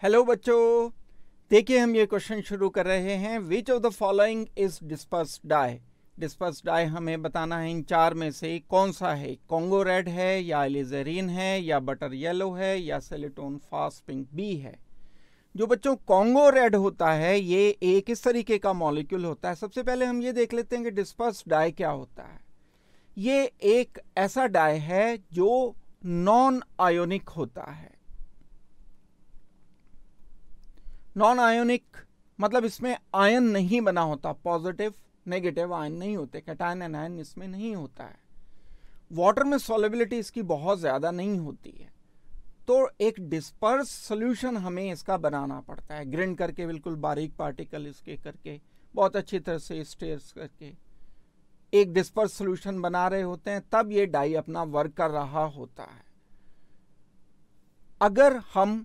Hello बच्चों, देखिए हम ये क्वेश्चन शुरू कर रहे हैं। Which of the following is dispersed dye. Dispersed dye हमें बताना है इन चार में से कौन सा है। कॉन्गो रेड है या एलिज़ेरिन है या बटर येलो है या सेलेटोन फास्ट पिंक बी है। जो बच्चों कॉन्गो रेड होता है ये एक इस तरीके का मॉलिक्यूल होता है। सबसे पहले हम ये देख लेते हैं कि डिस्पर्स्ड डाई क्या होता है। ये एक ऐसा डाई है जो नॉन आयोनिक होता है। नॉन आयोनिक मतलब इसमें आयन नहीं बना होता, पॉजिटिव नेगेटिव आयन नहीं होते, कैटायन एनायन इसमें नहीं होता है। वाटर में सॉल्युबिलिटी इसकी बहुत ज़्यादा नहीं होती है, तो एक डिस्पर्स सॉल्यूशन हमें इसका बनाना पड़ता है। ग्राइंड करके बिल्कुल बारीक पार्टिकल इसके करके बहुत अच्छी तरह से स्टेयर्स करके एक डिस्पर्स सॉल्यूशन बना रहे होते हैं, तब ये डाई अपना वर्क कर रहा होता है। अगर हम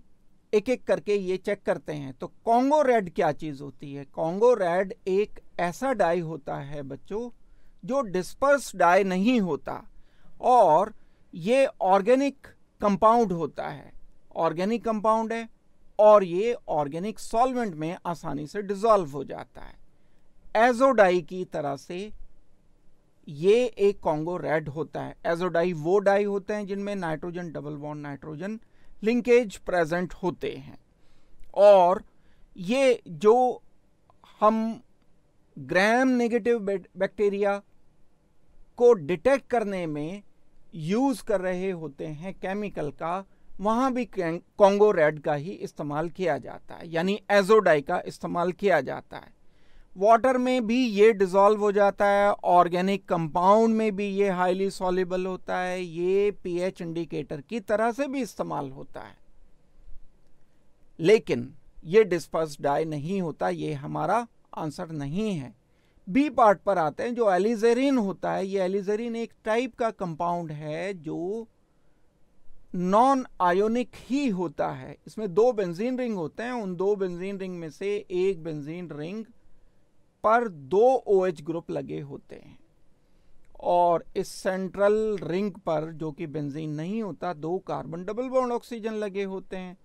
एक एक करके ये चेक करते हैं तो कॉन्गो रेड क्या चीज होती है। कॉन्गो रेड एक ऐसा डाई होता है बच्चों जो डिस्पर्स डाई नहीं होता और ये ऑर्गेनिक कंपाउंड होता है। ऑर्गेनिक कंपाउंड है और ये ऑर्गेनिक सॉल्वेंट में आसानी से डिसॉल्व हो जाता है। एजोडाई की तरह से ये एक कॉन्गो रेड होता है। एजोडाई वो डाई होते हैं जिनमें nitrogen double bond nitrogen linkage present होते हैं, और ये जो हम ग्राम नेगेटिव बैक्टीरिया को डिटेक्ट करने में यूज कर रहे होते हैं केमिकल का, वहां भी कॉन्गो रेड का ही इस्तेमाल किया जाता है, यानी एजोडाई का इस्तेमाल किया जाता है। वाटर में भी ये डिसॉल्व हो जाता है, ऑर्गेनिक कंपाउंड में भी ये हाईली सॉल्युबल होता है, ये पीएच इंडिकेटर की तरह से भी इस्तेमाल होता है, लेकिन ये डिस्पर्स्ड डाई नहीं होता। ये हमारा आंसर नहीं है। बी पार्ट पर आते हैं। जो एलिज़ेरिन होता है, ये एलिज़ेरिन एक टाइप का कंपाउंड है जो नॉन आयोनिक ही होता है। इसमें दो बेंजीन रिंग होते हैं, उन दो बेंजीन रिंग में से एक बेंजीन रिंग पर दो OH ग्रुप लगे होते हैं और इस सेंट्रल रिंग पर, जो कि बेंजीन नहीं होता, दो कार्बन डबल बॉन्ड ऑक्सीजन लगे होते हैं।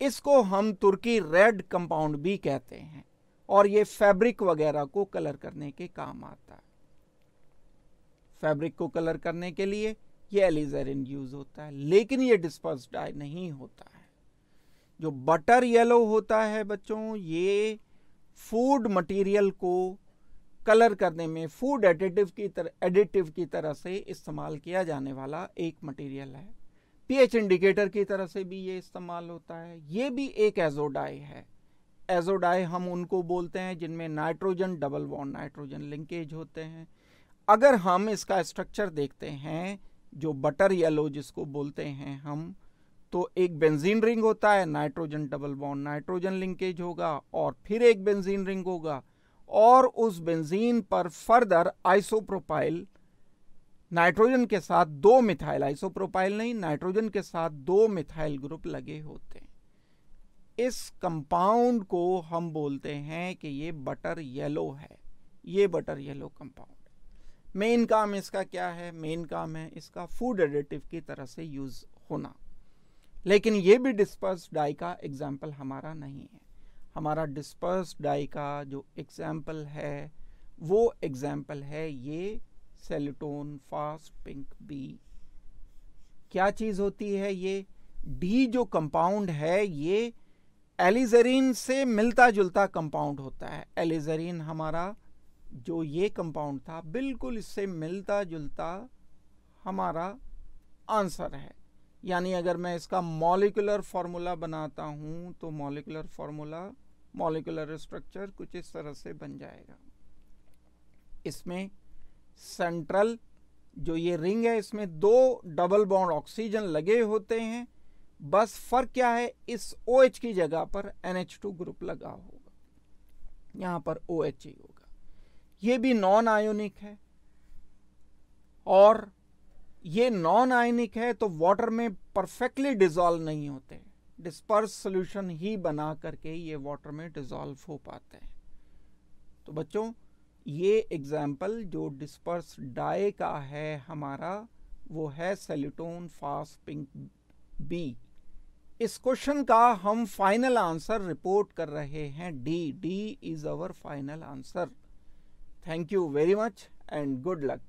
इसको हम तुर्की रेड कंपाउंड भी कहते हैं और ये फैब्रिक वगैरह को कलर करने के काम आता है। फैब्रिक को कलर करने के लिए ये एलिज़ेरिन यूज होता है, लेकिन ये डिस्पर्स्ड डाई नहीं होता है। जो बटर येलो होता है बच्चों, ये फूड मटेरियल को कलर करने में फूड एडिटिव की तरह से इस्तेमाल किया जाने वाला एक मटेरियल है। पीएच इंडिकेटर की तरह से भी ये इस्तेमाल होता है। ये भी एक एजोडाई है। एजोडाई हम उनको बोलते हैं जिनमें nitrogen double bond nitrogen linkage होते हैं। अगर हम इसका स्ट्रक्चर देखते हैं, जो बटर येलो जिसको बोलते हैं हम, तो एक बेंजीन रिंग होता है, nitrogen double bond nitrogen linkage होगा और फिर एक बेंजीन रिंग होगा और उस बेंजीन पर फर्दर आइसोप्रोपाइल नाइट्रोजन के साथ दो मिथाइल, आइसोप्रोपाइल नहीं, नाइट्रोजन के साथ दो मिथाइल ग्रुप लगे होते हैं। इस कंपाउंड को हम बोलते हैं कि ये बटर येलो है। ये बटर येलो कंपाउंड। मेन काम इसका क्या है? मेन काम है इसका फूड एडिटिव की तरह से यूज होना, लेकिन ये भी डिस्पर्स्ड डाई का एग्जाम्पल हमारा नहीं है। हमारा डिस्पर्स्ड डाई का जो एग्जाम्पल है वो एग्जाम्पल है ये सेलेटोन फास्ट पिंक बी। क्या चीज होती है ये? डी जो कंपाउंड है ये एलिज़ेरिन से मिलता जुलता कंपाउंड होता है। एलिज़ेरिन हमारा जो ये कंपाउंड था बिल्कुल इससे मिलता जुलता हमारा आंसर है। यानी अगर मैं इसका मॉलिक्यूलर फॉर्मूला बनाता हूं तो मॉलिक्यूलर फॉर्मूला, मॉलिक्यूलर स्ट्रक्चर कुछ इस तरह से बन जाएगा। इसमें सेंट्रल जो ये रिंग है, इसमें दो डबल बॉन्ड ऑक्सीजन लगे होते हैं। बस फर्क क्या है, इस OH की जगह पर NH2 ग्रुप लगा होगा, यहां पर OH ही होगा। ये भी नॉन आयोनिक है और ये नॉन आयनिक है तो वाटर में परफेक्टली डिसॉल्व नहीं होते, डिस्पर्स सॉल्यूशन ही बना करके ये वाटर में डिसॉल्व हो पाते हैं। तो बच्चों ये एग्जाम्पल जो डिस्पर्स डाई का है हमारा, वो है सेलेटोन फास्ट पिंक बी। इस क्वेश्चन का हम फाइनल आंसर रिपोर्ट कर रहे हैं D is our final answer. Thank you very much and good luck.